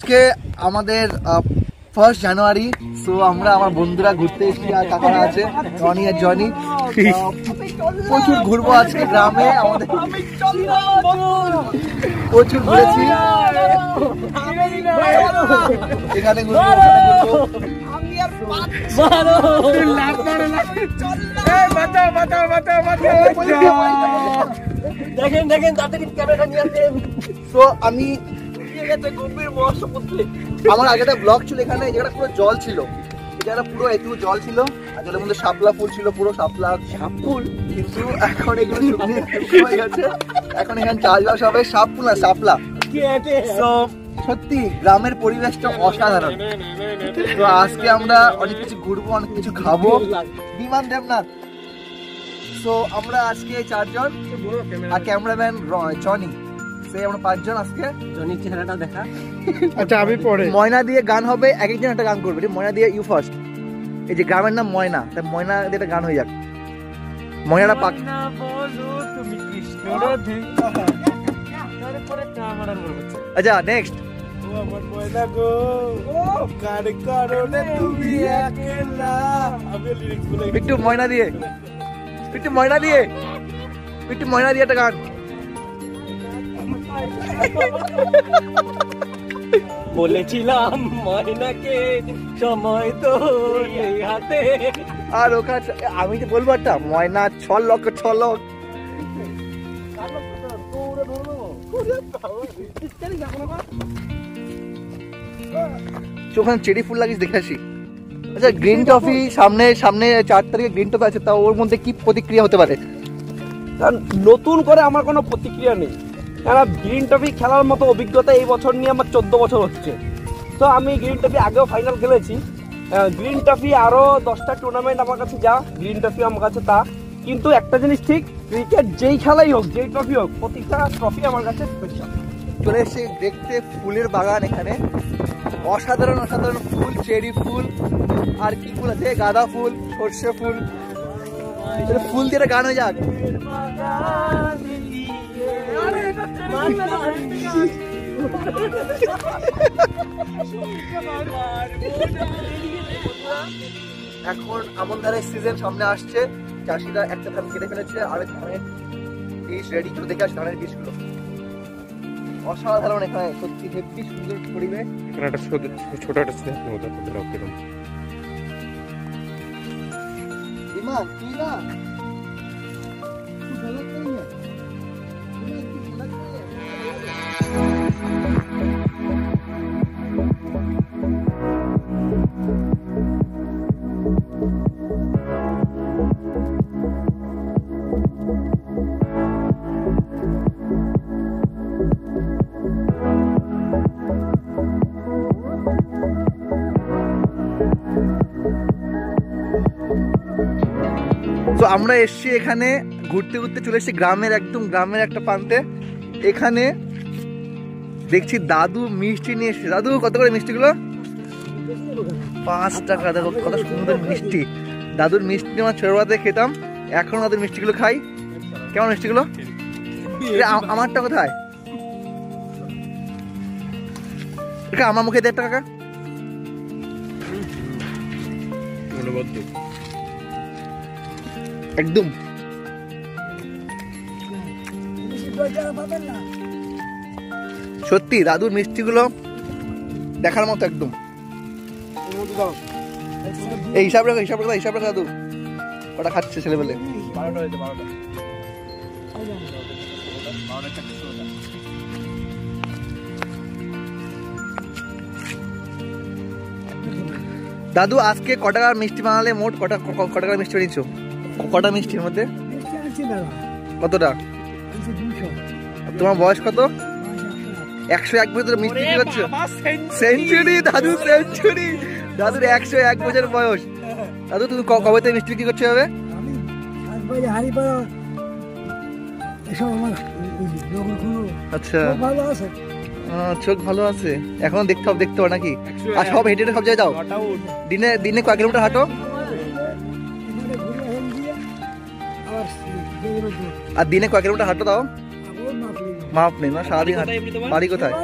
আজকে আমাদের 1 জানুয়ারি। সো আমরা আমার বন্ধুরা ঘুরতে এসেছি, আর কাকারা আছে রনি আর জনি। প্রচুর ঘুরবো আজকে গ্রামে, আমাদের প্রচুর ঘুরেছি, এখানে ঘুরবো দেখেন দেখেন তাড়াতাড়ি ক্যামেরা নিয়ে আসেন। তো আমি গম্ভীর মহাসমুদ্রে, আমার আগে একটা ব্লগ ছিল, এখানে এই জায়গাটা পুরো জল ছিল, এই জায়গাটা পুরো এটুকু জল ছিল, আর জলের মধ্যে শাপলা ফুল ছিল, পুরো শাপলা ফুল, কিন্তু এখন এগুলো শুকিয়ে গেছে। এখন এখানে চাষবাস হবে শাপ ফুল আর শাপলা। সত্যি গ্রামের পরিবেশটা অসাধারণ। তো আজকে আমরা অনেক কিছু ঘুরবো, অনেক কিছু খাবো। বিমান দেবনাথ। তো আমরা আজকে 4 জন আর ক্যামেরাম্যান জনি, সেই আমরা 5 জন। আজকে জনির চেহারাটা দেখা। আচ্ছা আমি পরে ময়না দিয়ে গান হবে, এক একজন একটা গান করবে। ময়না দিয়ে ইউ ফার্স্ট। এই যে গ্রামের নাম ময়না, তাই ময়না দিয়ে একটা গান হয়ে যাক। ময়নাটা পাক না বলো তুমি কৃষ্ণ রাধে। তারপরে কামড়ার বলছে। আচ্ছা নেক্সট। ও আমার ময়না গো, কার কারণে তুমি একলা। আমি লিরিক্স বলে একটু ময়না দিয়ে, একটু ময়না দিয়ে, একটু ময়না দিয়ে একটা গান। বলেছিলাম ময়নাকে সময় তো নেই হাতে। আর ওখানে আমি তো বলবো একটা ময়না ছলক ছলক। ওখানে চেরি ফুল লাগিস দেখে আসি। আচ্ছা গ্রিন টফি সামনে 4 তারিখে গ্রিন টফি আছে, তা ওর মধ্যে কি প্রতিক্রিয়া হতে পারে? নতুন করে আমার কোনো প্রতিক্রিয়া নেই, কারণ গ্রিন টফি খেলার মতো অভিজ্ঞতা এই বছর নিয়ে আমার 14 বছর হচ্ছে। তো আমি গ্রিন টফি আগেও ফাইনাল খেলেছি। গ্রিন টফি আরও 10টা টুর্নামেন্ট আমার কাছে যা, গ্রিন টফি আমার কাছে তা। কিন্তু একটা জিনিস ঠিক, ক্রিকেট যেই খেলাই হোক, যেই ট্রফি হোক, প্রতিটা ট্রফি আমার কাছে স্পেশাল। চলে এসে দেখতে ফুলের বাগান, এখানে অসাধারণ অসাধারণ ফুল, চেরি ফুল আর কি ফুল আছে, গাঁদা ফুল, সর্ষে ফুল। ফুল দিয়ে গান হয়ে যাক। এখন আমন ধানের সিজন সামনে আসছে, চাষিরা একটা ধান কেটে ফেলেছে, আর ধানের বীজ রেডি করে দেখে আসছে, ধানের বীজগুলো অসাধারণ। এখানে সত্যি হেব্বি সুন্দর পরিবেশ। এখানে একটা ছোট একটা বিমান তুই না তো আমরা এসছি এখানে ঘুরতে ঘুরতে, চলে এসছি গ্রামের একদম গ্রামের একটা প্রান্তে। এখানে দেখছি দাদু মিষ্টি নিয়ে এসছে। দাদু কত করে মিষ্টিগুলো? 5 টাকা। দেখো কত সুন্দর মিষ্টি। দাদুর মিষ্টি আমার ছোটবেলাতে খেতাম, এখন দাদুর মিষ্টিগুলো খাই। কেমন মিষ্টিগুলো? আমারটা কোথায়? আমার মুখে 1.5 টাকা। একদম সত্যি দাদুর মিষ্টিগুলো দেখার মতো একদম। এই হিসাব রাখো, হিসাব রাখো, হিসাব রাখো। দাদু ওটা খাচ্ছে ছেলেবেলে। দাদু আজকে ক টাকার মিষ্টি বানালে? মোট ক টাকার মিষ্টি বানিয়েছো? কটা মিষ্টির মধ্যে? কতটা? তোমার বয়স কত? 101 বছর মিষ্টি কি করছো? সেঞ্চুরি দাদু, সেঞ্চুরি। দাদুর 101 বছর বয়স। দাদু তুমি কবে থেকে মিষ্টি কি করছো? হবে আচ্ছা, চোখ ভালো আছে এখন, দেখতে হবে নাকি? আর সব হেঁটে সব জায়গায় যাও? দিনে কয় কিলোমিটার হাঁটো? আর দিনে কয় কিলোমিটার হাঁটো? তাও মাপ নেই না, সারাদিন হাঁটো। বাড়ি কোথায়?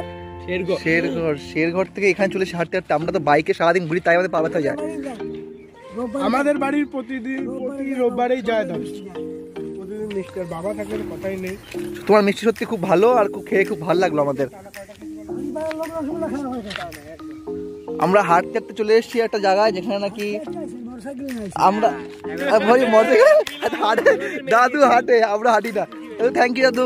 শেরঘর থেকে এখানে চলে হাঁটতে হাঁটতে আমরা তো বাইকে সারাদিন ঘুরি, তাই আমাদের পা ব্যথা হয়ে যায়। আমাদের বাড়ির প্রতি রোববারেই যায় দাদু, প্রতিদিন মিষ্টি। আর বাবা থাকলে কথাই নেই। তোমার মিষ্টি সত্যি খুব ভালো, আর খুব খেয়ে খুব ভালো লাগলো আমাদের। আমরা হাঁটতে হাঁটতে চলে এসেছি একটা জায়গায় যেখানে নাকি আমরা হাঁটে, দাদু হাঁটে, আমরা হাঁটি না। থ্যাংক ইউ দাদু।